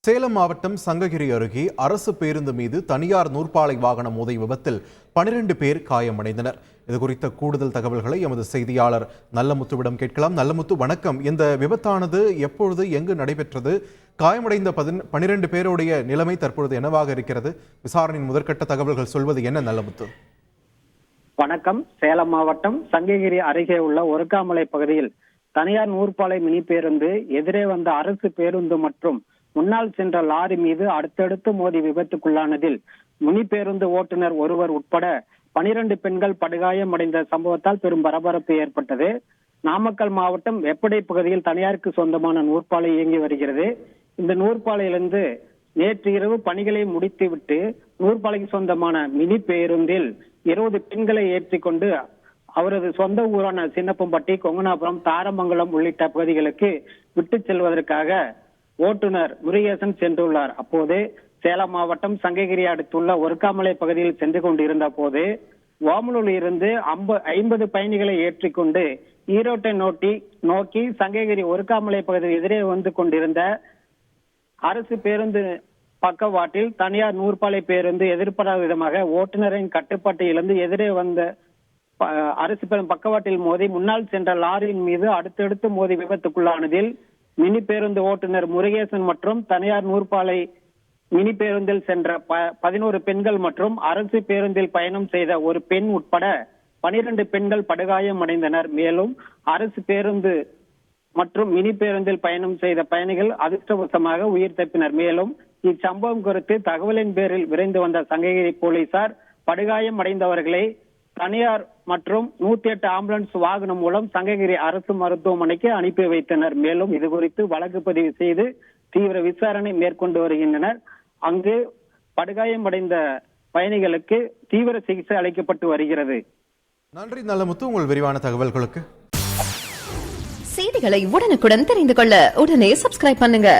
சேலம் மாவட்டம் சங்ககிரி அருகே அரசு பேருந்து மீது தனியார் நூற்பாலை வாகனம் மோதிய விபத்தில் 12 பேர் காயமடைந்தனர். இதுகுறித்த கூடுதல் தகவல்களை எமது செய்தியாளர் நல்லமுத்துவிடம் கேட்கலாம். நல்லமுத்து, வணக்கம். இந்த விபத்தானது எப்பொழுது, எங்கு நடைபெற்றது? காயமடைந்த 12 பேருடைய நிலைமை தற்பொழுது என்னவாக இருக்கிறது? விசாரணையின் முதற்கட்ட தகவல்கள் சொல்வது என்ன நல்லமுத்து? வணக்கம். சேலம் மாவட்டம் சங்ககிரி அருகே உள்ள ஒருக்காமலை பகுதியில் தனியார் நூற்பாலை மினி பேருந்து எதிரே வந்த அரசு பேருந்து மற்றும் முன்னால் சென்ற லாரி மீது அடுத்தடுத்து மோதி விபத்துக்குள்ளானதில் மினி பேருந்து ஓட்டுநர் ஒருவர் உட்பட 12 பெண்கள் படுகாயமடைந்த சம்பவத்தால் பெரும் பரபரப்பு ஏற்பட்டது. நாமக்கல் மாவட்டம் வெப்படை பகுதியில் தனியாருக்கு சொந்தமான நூற்பாலை இயங்கி வருகிறது. இந்த நூற்பாலையிலிருந்து நேற்று இரவு பணிகளை முடித்துவிட்டு நூற்பாலைக்கு சொந்தமான மினி பேருந்தில் 20 பெண்களை ஏற்றிக்கொண்டு அவரது சொந்த ஊரான சின்னப்பம்பட்டி, கொங்கனாபுரம், தாரமங்கலம் உள்ளிட்ட பகுதிகளுக்கு விட்டு செல்வதற்காக ஓட்டுநர் முருகேசன் சென்றுள்ளார். அப்போது சேலம் மாவட்டம் சங்ககிரி அடுத்துள்ள ஒருக்காமலை பகுதியில் சென்று கொண்டிருந்த போது ஓமலூரில் இருந்து 50 பயணிகளை ஏற்றிக்கொண்டு ஈரோட்டை நோக்கி சங்ககிரி ஒருக்காமலை பகுதியில் எதிரே வந்து கொண்டிருந்த அரசு பேருந்து பக்கவாட்டில் தனியார் நூற்பாலை பேருந்து எதிர்பாராத விதமாக ஓட்டுநரின் கட்டுப்பாட்டை இழந்து எதிரே வந்த அரசு பேருந்து பக்கவாட்டில் மோதி முன்னால் சென்ற லாரியின் மீது அடுத்தடுத்து மோதி விபத்துக்குள்ளானதில் மினி பேருந்து ஓட்டுநர் முருகேசன் மற்றும் தனியார் நூற்பாலை மினி பேருந்தில் சென்ற 11 பெண்கள் மற்றும் அரசு பேருந்தில் பயணம் செய்த ஒரு பெண் உட்பட 12 பெண்கள் படுகாயம் அடைந்தனர். மேலும் அரசு பேருந்து மற்றும் மினி பேருந்தில் பயணம் செய்த பயணிகள் அதிர்ஷ்டவசமாக உயிர் தப்பினர். மேலும் இச்சம்பவம் குறித்து தகவலின் பேரில் விரைந்து வந்த சங்ககிரி போலீசார் படுகாயம் அடைந்தவர்களை தனியார் மற்றும் 108 ஆம்புலன்ஸ் வாகனம் மூலம் சங்ககிரி அரசு மருத்துவமனைக்கு அனுப்பி வைத்தனர். மேலும் இது குறித்து வழக்கு பதிவு செய்து தீவிர விசாரணை மேற்கொண்டு வருகின்றனர். அங்கு படுகாயமடைந்த பயணிகளுக்கு தீவிர சிகிச்சை அளிக்கப்பட்டு வருகிறது. நன்றி நல்லமுத்து, உங்கள் விரிவான தகவல்களுக்கு. செய்திகளை உடனுக்குடன் தெரிந்து கொள்ள உடனே சப்ஸ்கிரைப் பண்ணுங்க.